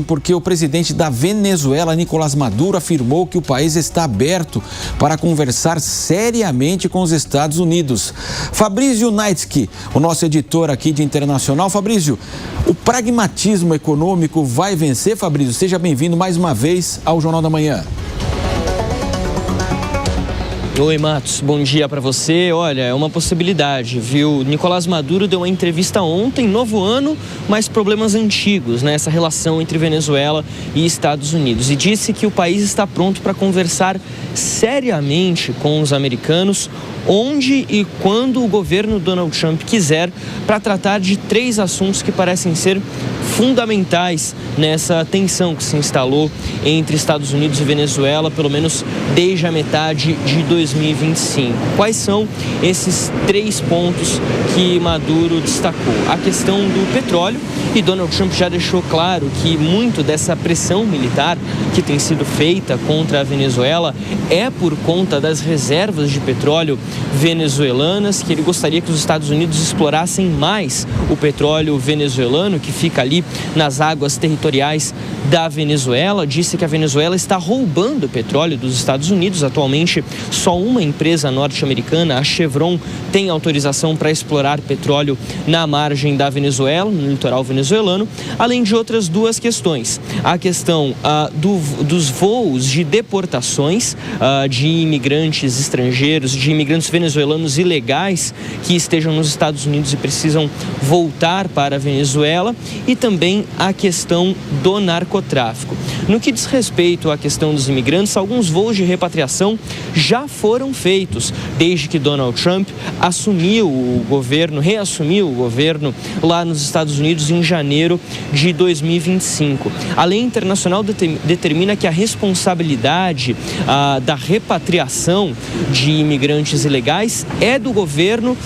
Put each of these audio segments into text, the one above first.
porque o presidente da Venezuela, Nicolás Maduro, afirmou que o país está aberto para conversar seriamente com os Estados Unidos. Fabrício Naitsky, o nosso editor aqui de Internacional. Fabrício, o pragmatismo econômico vai vencer, Fabrício? Seja bem-vindo mais uma vez ao Jornal da Manhã. Oi, Matos. Bom dia para você. Olha, é uma possibilidade, viu? Nicolás Maduro deu uma entrevista ontem, novo ano, mas problemas antigos, né? Essa relação entre Venezuela e Estados Unidos. E disse que o país está pronto para conversar seriamente com os americanos, onde e quando o governo Donald Trump quiser, para tratar de 3 assuntos que parecem ser fundamentais nessa tensão que se instalou entre Estados Unidos e Venezuela, pelo menos desde a metade de 2025. Quais são esses 3 pontos que Maduro destacou? A questão do petróleo, e Donald Trump já deixou claro que muito dessa pressão militar que tem sido feita contra a Venezuela é por conta das reservas de petróleo venezuelanas, que ele gostaria que os Estados Unidos explorassem mais o petróleo venezuelano, que fica ali nas águas territoriais da Venezuela. Disse que a Venezuela está roubando petróleo dos Estados Unidos. Atualmente, só uma empresa norte-americana, a Chevron, tem autorização para explorar petróleo na margem da Venezuela, no litoral venezuelano, além de outras 2 questões. A questão dos voos de deportações de imigrantes estrangeiros, de imigrantes venezuelanos ilegais que estejam nos Estados Unidos e precisam voltar para a Venezuela, e também a questão do narcotráfico. No que diz respeito à questão dos imigrantes, alguns voos de repatriação já foram feitos desde que Donald Trump reassumiu o governo lá nos Estados Unidos em janeiro de 2025. A lei internacional determina que a responsabilidade da repatriação de imigrantes ilegais é do governo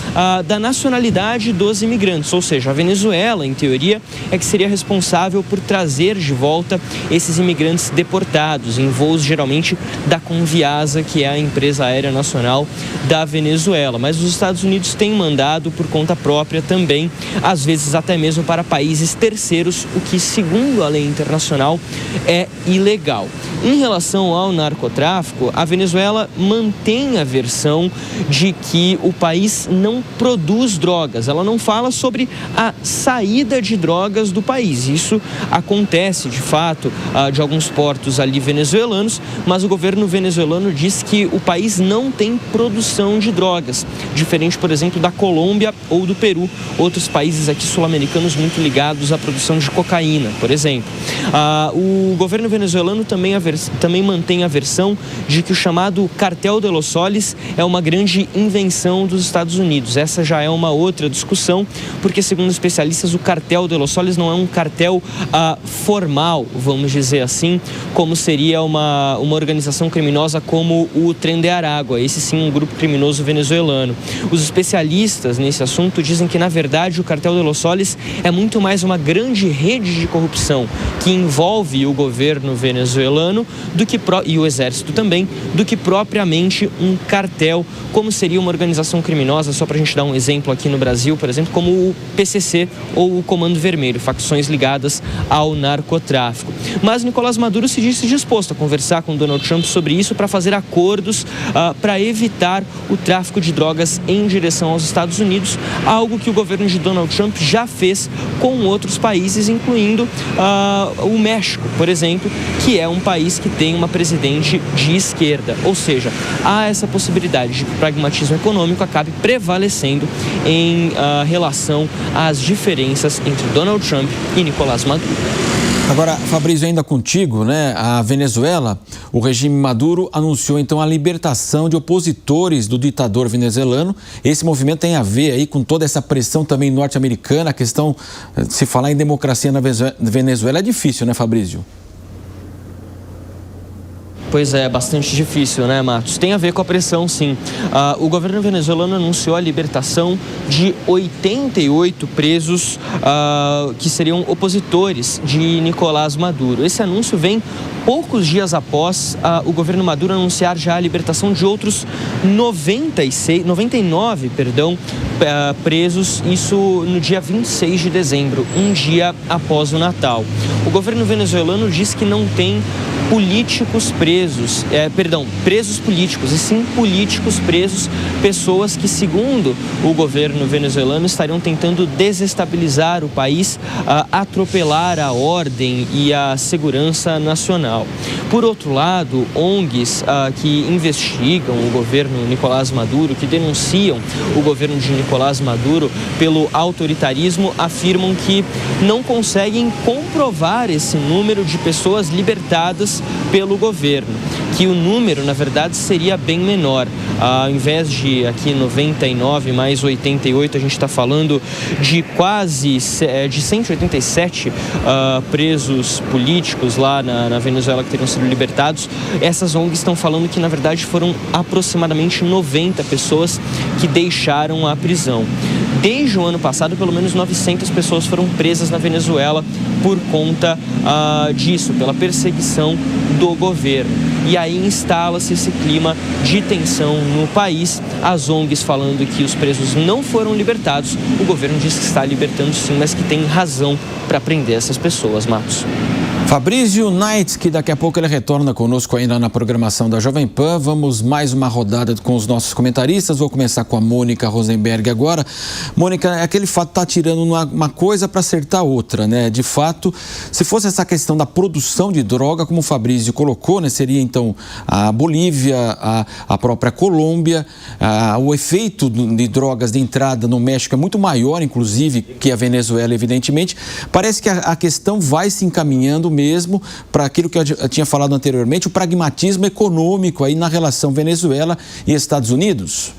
da nacionalidade dos imigrantes, ou seja, a Venezuela, em teoria, é que seria responsável por trazer de volta esses imigrantes deportados em voos geralmente da Conviasa, que é a empresa aérea nacional da Venezuela. Mas os Estados Unidos têm mandado por conta própria também, às vezes até mesmo para países terceiros, o que, segundo a lei internacional, é ilegal. Em relação ao narcotráfico, a Venezuela mantém a versão de que o país não produz drogas. Ela não fala sobre a saída de drogas do país. Isso acontece, de fato, de alguns portos ali venezuelanos, mas o governo venezuelano diz que o país não tem produção de drogas, diferente, por exemplo, da Colômbia ou do Peru, outros países aqui sul-americanos muito ligados à produção de cocaína, por exemplo. O governo venezuelano também mantém a versão de que o chamado Cartel de los Soles é uma grande invenção dos Estados Unidos. Essa já é uma outra discussão, porque, segundo especialistas, o Cartel de los Soles não é um cartel formal, vamos dizer assim, como seria uma organização criminosa como o Tren de Aragua, esse sim um grupo criminoso venezuelano. Os especialistas nesse assunto dizem que, na verdade, o Cartel de los Soles é muito mais uma grande rede de corrupção que envolve o governo venezuelano e o exército também, do que propriamente um cartel, como seria uma organização criminosa, só para a gente dar um exemplo aqui no Brasil, por exemplo, como o PCC ou o Comando Vermelho, facções ligadas ao narcotráfico. Mas Nicolás Maduro se disse disposto a conversar com Donald Trump sobre isso para fazer acordos para evitar o tráfico de drogas em direção aos Estados Unidos, algo que o governo de Donald Trump já fez com outros países, incluindo o México, por exemplo, que é um país que tem uma presidente de esquerda. Ou seja, há essa possibilidade de que o pragmatismo econômico acabe prevalecendo em relação às diferenças entre Donald Trump e Nicolás Maduro. Agora, Fabrício, ainda contigo, né? A Venezuela, o regime Maduro anunciou então a libertação de opositores do ditador venezuelano. Esse movimento tem a ver aí com toda essa pressão também norte-americana. A questão de se falar em democracia na Venezuela é difícil, né, Fabrício? Pois é, bastante difícil, né, Matos? Tem a ver com a pressão, sim. O governo venezuelano anunciou a libertação de 88 presos que seriam opositores de Nicolás Maduro. Esse anúncio vem poucos dias após o governo Maduro anunciar já a libertação de outros 99 presos, isso no dia 26 de dezembro, um dia após o Natal. O governo venezuelano diz que não tem presos políticos, e sim políticos presos, pessoas que, segundo o governo venezuelano, estariam tentando desestabilizar o país, atropelar a ordem e a segurança nacional. Por outro lado, ONGs que investigam o governo Nicolás Maduro, que denunciam o governo de Nicolás Maduro pelo autoritarismo, afirmam que não conseguem comprovar esse número de pessoas libertadas pelo governo, que o número, na verdade, seria bem menor. Ao invés de aqui 99 mais 88, a gente está falando de quase de 187 presos políticos lá na Venezuela que teriam sido libertados. Essas ONGs estão falando que, na verdade, foram aproximadamente 90 pessoas que deixaram a prisão. Desde o ano passado, pelo menos 900 pessoas foram presas na Venezuela por conta disso, pela perseguição do governo. E aí instala-se esse clima de tensão no país. As ONGs falando que os presos não foram libertados. O governo diz que está libertando sim, mas que tem razão para prender essas pessoas, Matos. Fabrício Knight, que daqui a pouco ele retorna conosco ainda na programação da Jovem Pan. Vamos mais uma rodada com os nossos comentaristas. Vou começar com a Mônica Rosenberg agora. Mônica, aquele fato está tirando uma coisa para acertar outra, né? De fato, se fosse essa questão da produção de droga, como o Fabrício colocou, né? Seria então a Bolívia, a própria Colômbia. O efeito de drogas de entrada no México é muito maior, inclusive, que a Venezuela, evidentemente. Parece que a questão vai se encaminhando mesmo para aquilo que eu tinha falado anteriormente, o pragmatismo econômico aí na relação Venezuela e Estados Unidos.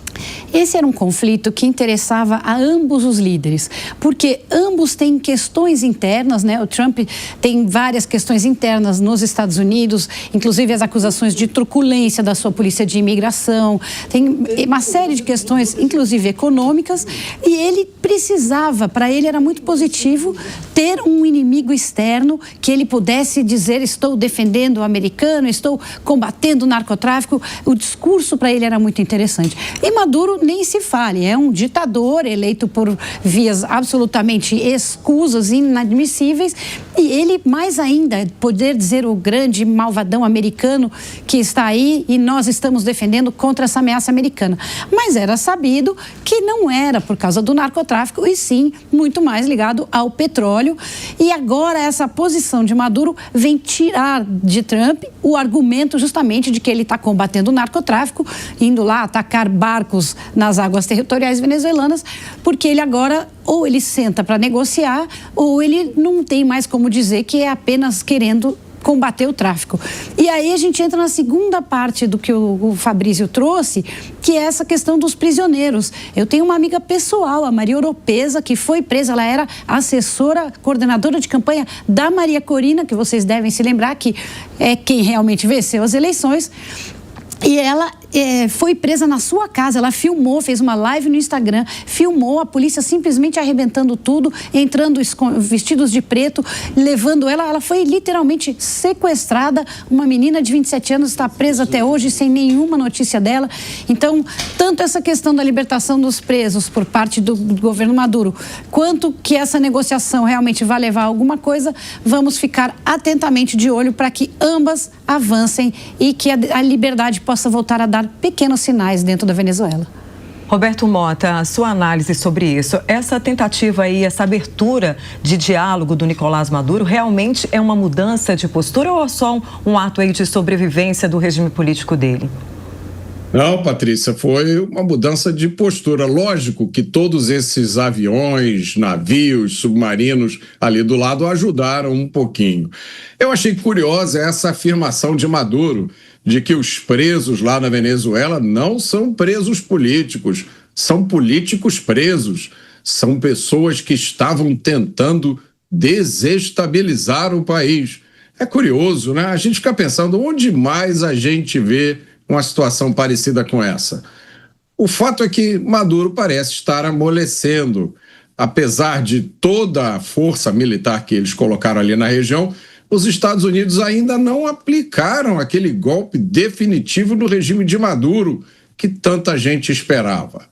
Esse era um conflito que interessava a ambos os líderes, porque ambos têm questões internas, né? O Trump tem várias questões internas nos Estados Unidos, inclusive as acusações de truculência da sua polícia de imigração, tem uma série de questões, inclusive econômicas, e ele precisava, para ele era muito positivo ter um inimigo externo que ele pudesse dizer: estou defendendo o americano, estou combatendo o narcotráfico. O discurso para ele era muito interessante. E Maduro nem se fale, é um ditador eleito por vias absolutamente escusas e inadmissíveis, e ele, mais ainda, poder dizer o grande malvadão americano que está aí e nós estamos defendendo contra essa ameaça americana. Mas era sabido que não era por causa do narcotráfico, e sim muito mais ligado ao petróleo. E agora essa posição de Maduro vem tirar de Trump o argumento justamente de que ele está combatendo o narcotráfico, indo lá atacar barcos nas águas territoriais venezuelanas, porque ele agora ou ele senta para negociar ou ele não tem mais como dizer que é apenas querendo combater o tráfico. E aí a gente entra na segunda parte do que o Fabrício trouxe, que é essa questão dos prisioneiros. Eu tenho uma amiga pessoal, a Maria Oropesa, que foi presa. Ela era assessora, coordenadora de campanha da Maria Corina, que vocês devem se lembrar que é quem realmente venceu as eleições. E ela foi presa na sua casa, ela filmou, fez uma live no Instagram, filmou a polícia simplesmente arrebentando tudo, entrando vestidos de preto, levando ela foi literalmente sequestrada. Uma menina de 27 anos está presa até hoje sem nenhuma notícia dela. Então, tanto essa questão da libertação dos presos por parte do governo Maduro, quanto que essa negociação realmente vai levar a alguma coisa, vamos ficar atentamente de olho para que ambas avancem e que a liberdade possa voltar a dar pequenos sinais dentro da Venezuela. Roberto Mota, a sua análise sobre isso, essa tentativa aí, essa abertura de diálogo do Nicolás Maduro realmente é uma mudança de postura ou é só um ato aí de sobrevivência do regime político dele? Não, Patrícia, foi uma mudança de postura. Lógico que todos esses aviões, navios, submarinos ali do lado ajudaram um pouquinho. Eu achei curiosa essa afirmação de Maduro de que os presos lá na Venezuela não são presos políticos, são políticos presos. São pessoas que estavam tentando desestabilizar o país. É curioso, né? A gente fica pensando onde mais a gente vê uma situação parecida com essa. O fato é que Maduro parece estar amolecendo. Apesar de toda a força militar que eles colocaram ali na região, os Estados Unidos ainda não aplicaram aquele golpe definitivo no regime de Maduro que tanta gente esperava.